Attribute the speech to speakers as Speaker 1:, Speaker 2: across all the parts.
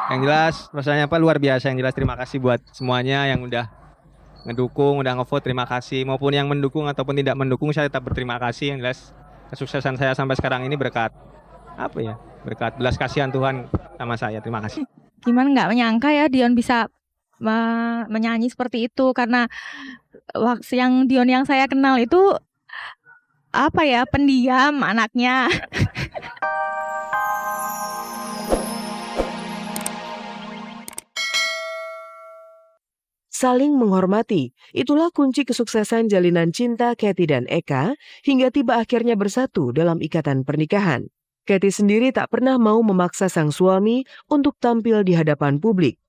Speaker 1: Yang jelas rasanya apa luar biasa. Yang jelas terima kasih buat semuanya yang udah ngedukung, udah ngevote, terima kasih. Maupun yang mendukung ataupun tidak mendukung, saya tetap berterima kasih. Yang jelas kesuksesan saya sampai sekarang ini berkat apa ya? Berkat belas kasihan Tuhan sama saya. Terima kasih.
Speaker 2: Gimana nggak menyangka ya Dion bisa menyanyi seperti itu, karena waktu yang Dion yang saya kenal itu apa ya, pendiam anaknya.
Speaker 3: Saling menghormati, itulah kunci kesuksesan jalinan cinta Katy dan Eka hingga tiba akhirnya bersatu dalam ikatan pernikahan. Katy sendiri tak pernah mau memaksa sang suami untuk tampil di hadapan publik.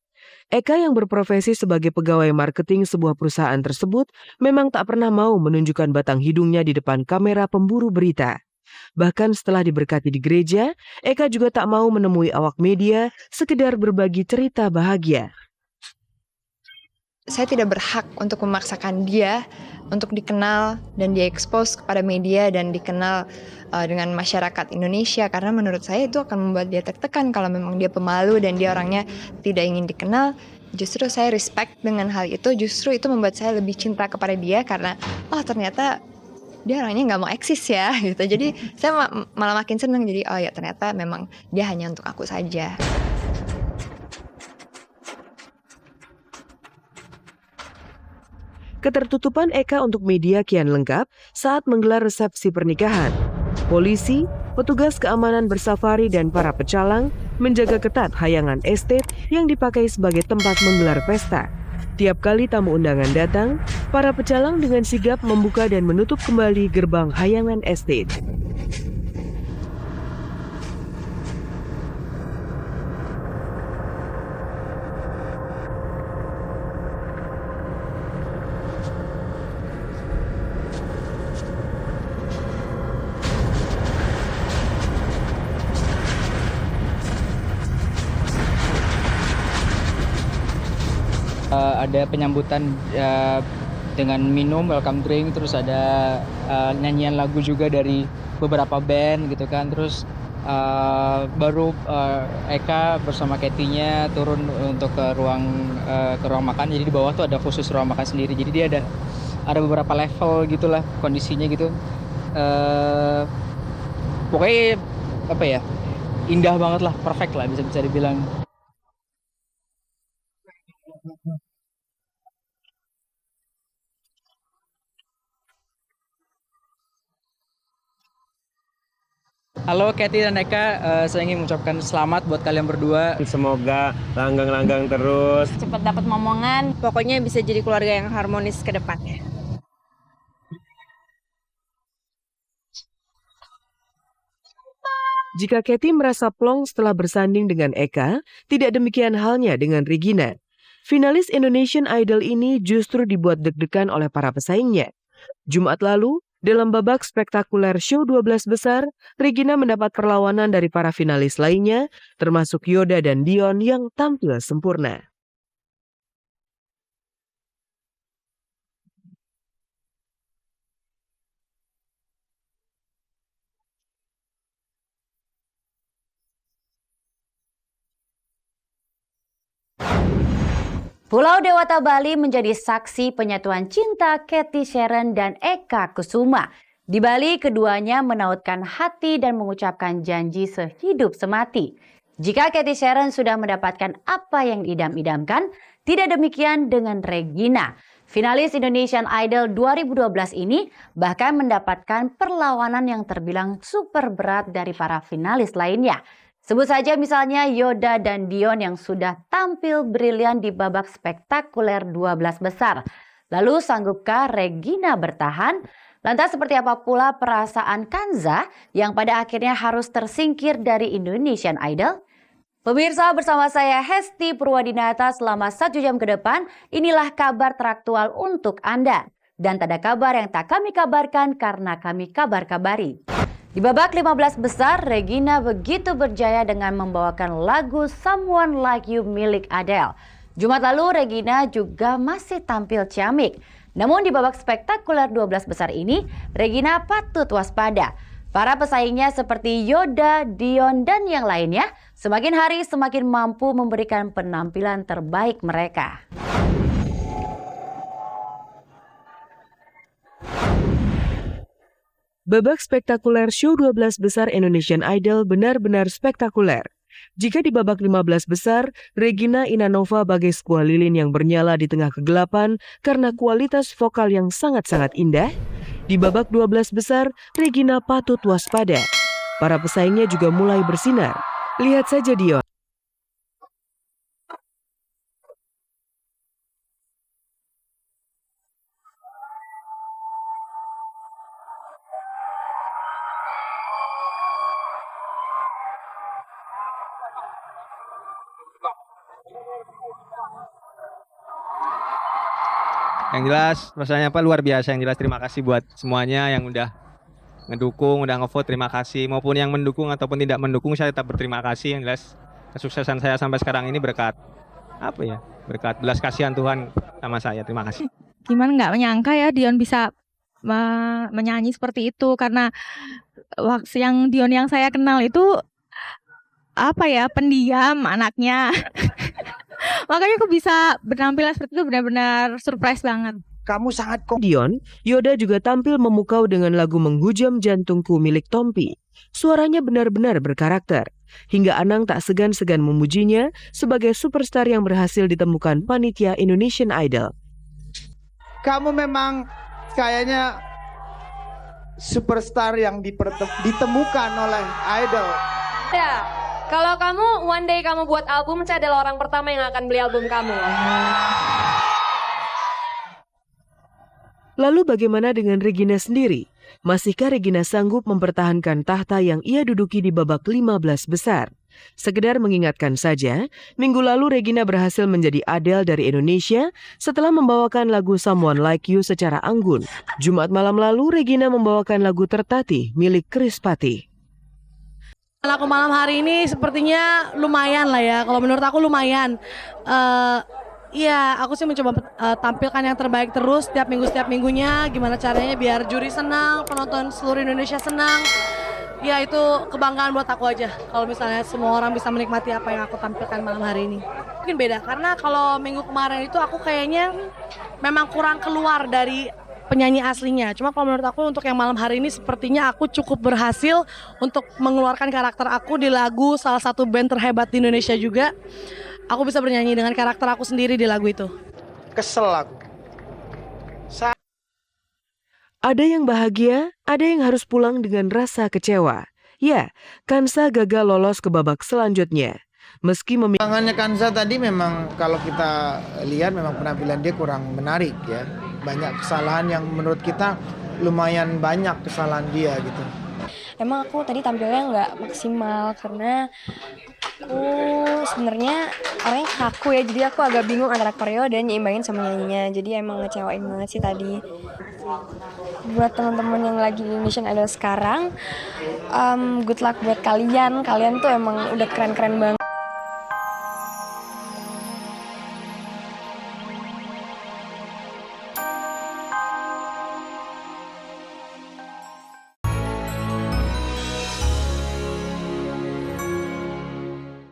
Speaker 3: Eka yang berprofesi sebagai pegawai marketing sebuah perusahaan tersebut memang tak pernah mau menunjukkan batang hidungnya di depan kamera pemburu berita. Bahkan setelah diberkati di gereja, Eka juga tak mau menemui awak media sekedar berbagi cerita bahagia.
Speaker 4: Saya tidak berhak untuk memaksakan dia untuk dikenal dan diekspos kepada media dan dikenal dengan masyarakat Indonesia, karena menurut saya itu akan membuat dia tertekan. Kalau memang dia pemalu dan dia orangnya tidak ingin dikenal, justru saya respect dengan hal itu. Justru itu membuat saya lebih cinta kepada dia karena ternyata dia orangnya nggak mau eksis ya gitu. Jadi saya malah makin senang. Jadi ya ternyata memang dia hanya untuk aku saja.
Speaker 3: Ketertutupan Eka untuk media kian lengkap saat menggelar resepsi pernikahan. Polisi, petugas keamanan bersafari dan para pecalang menjaga ketat hayangan estate yang dipakai sebagai tempat menggelar pesta. Tiap kali tamu undangan datang, para pecalang dengan sigap membuka dan menutup kembali gerbang hayangan estate.
Speaker 5: Ada penyambutan dengan minum, welcome drink, terus ada nyanyian lagu juga dari beberapa band gitu kan. Terus baru Eka bersama Katy-nya turun untuk ke ruang makan. Jadi di bawah tuh ada khusus ruang makan sendiri. Jadi dia ada beberapa level gitulah kondisinya gitu. Pokoknya apa ya, indah banget lah, perfect lah bisa dibilang. Halo Katy dan Eka, saya ingin mengucapkan selamat buat kalian berdua.
Speaker 6: Semoga langgang-langgang terus.
Speaker 7: Cepat dapat momongan, pokoknya bisa jadi keluarga yang harmonis ke depannya.
Speaker 3: Jika Katy merasa plong setelah bersanding dengan Eka, tidak demikian halnya dengan Regina. Finalis Indonesian Idol ini justru dibuat deg-degan oleh para pesaingnya. Jumat lalu, dalam babak spektakuler show 12 besar, Regina mendapat perlawanan dari para finalis lainnya, termasuk Yoda dan Dion yang tampil sempurna.
Speaker 8: Pulau Dewata Bali menjadi saksi penyatuan cinta Cathy Sharon dan Eka Kusuma. Di Bali, keduanya menautkan hati dan mengucapkan janji sehidup semati. Jika Cathy Sharon sudah mendapatkan apa yang diidam-idamkan, tidak demikian dengan Regina. Finalis Indonesian Idol 2012 ini bahkan mendapatkan perlawanan yang terbilang super berat dari para finalis lainnya. Sebut saja misalnya Yoda dan Dion yang sudah tampil brilian di babak spektakuler 12 besar. Lalu sanggupkah Regina bertahan? Lantas seperti apa pula perasaan Kanza yang pada akhirnya harus tersingkir dari Indonesian Idol? Pemirsa, bersama saya Hesti Purwadinata selama 1 jam ke depan, inilah kabar teraktual untuk Anda. Dan tak ada kabar yang tak kami kabarkan karena kami kabar-kabari. Di babak 15 besar, Regina begitu berjaya dengan membawakan lagu Someone Like You milik Adele. Jumat lalu, Regina juga masih tampil ciamik. Namun di babak spektakuler 12 besar ini, Regina patut waspada. Para pesaingnya seperti Yoda, Dion, dan yang lainnya semakin hari semakin mampu memberikan penampilan terbaik mereka.
Speaker 3: Babak spektakuler show 12 besar Indonesian Idol benar-benar spektakuler. Jika di babak 15 besar, Regina Inanova bagai sebuah lilin yang bernyala di tengah kegelapan karena kualitas vokal yang sangat-sangat indah, di babak 12 besar, Regina patut waspada. Para pesaingnya juga mulai bersinar. Lihat saja Dion.
Speaker 1: Yang jelas rasanya luar biasa. Yang jelas terima kasih buat semuanya yang udah ngedukung, udah ngevote, terima kasih. Maupun yang mendukung ataupun tidak mendukung, saya tetap berterima kasih. Yang jelas kesuksesan saya sampai sekarang ini berkat berkat belas kasihan Tuhan sama saya. Terima kasih.
Speaker 2: Gimana nggak menyangka ya Dion bisa menyanyi seperti itu, karena waktu yang Dion yang saya kenal itu pendiam anaknya. Makanya aku bisa berpenampilan seperti itu, benar-benar surprise banget.
Speaker 9: Kamu sangat
Speaker 3: Dion, Yoda juga tampil memukau dengan lagu Menghujam Jantungku milik Tompi. Suaranya benar-benar berkarakter. Hingga Anang tak segan-segan memujinya sebagai superstar yang berhasil ditemukan panitia Indonesian Idol.
Speaker 9: Kamu memang kayaknya superstar yang ditemukan oleh Idol.
Speaker 7: Ya, kalau kamu one day kamu buat album, saya adalah orang pertama yang akan beli album kamu.
Speaker 3: Lalu bagaimana dengan Regina sendiri? Masihkah Regina sanggup mempertahankan tahta yang ia duduki di babak 15 besar? Sekedar mengingatkan saja, minggu lalu Regina berhasil menjadi Adele dari Indonesia setelah membawakan lagu Someone Like You secara anggun. Jumat malam lalu, Regina membawakan lagu Tertatih milik Chris Patti.
Speaker 10: Lagu malam hari ini sepertinya lumayan lah ya, kalau menurut aku lumayan. Iya, aku sih mencoba tampilkan yang terbaik terus setiap minggunya. Gimana caranya biar juri senang, penonton seluruh Indonesia senang. Ya itu kebanggaan buat aku aja. Kalau misalnya semua orang bisa menikmati apa yang aku tampilkan malam hari ini. Mungkin beda, karena kalau minggu kemarin itu aku kayaknya memang kurang keluar dari penyanyi aslinya. Cuma kalau menurut aku untuk yang malam hari ini sepertinya aku cukup berhasil untuk mengeluarkan karakter aku di lagu salah satu band terhebat di Indonesia juga. Aku bisa bernyanyi dengan karakter aku sendiri di lagu itu.
Speaker 9: Kesel aku.
Speaker 3: Ada yang bahagia, ada yang harus pulang dengan rasa kecewa. Ya, Kansa gagal lolos ke babak selanjutnya. Meski
Speaker 9: Tangannya Kansa tadi memang kalau kita lihat memang penampilan dia kurang menarik ya. Banyak kesalahan yang menurut kita lumayan banyak kesalahan dia gitu.
Speaker 7: Emang aku tadi tampilnya nggak maksimal karena aku sebenarnya orangnya kaku ya, jadi aku agak bingung antara koreo dan nyimbangin sama nyanyinya. Jadi emang ngecewain banget sih tadi. Buat teman-teman yang lagi di Indonesian Idol sekarang, good luck buat kalian. Kalian tuh emang udah keren-keren banget.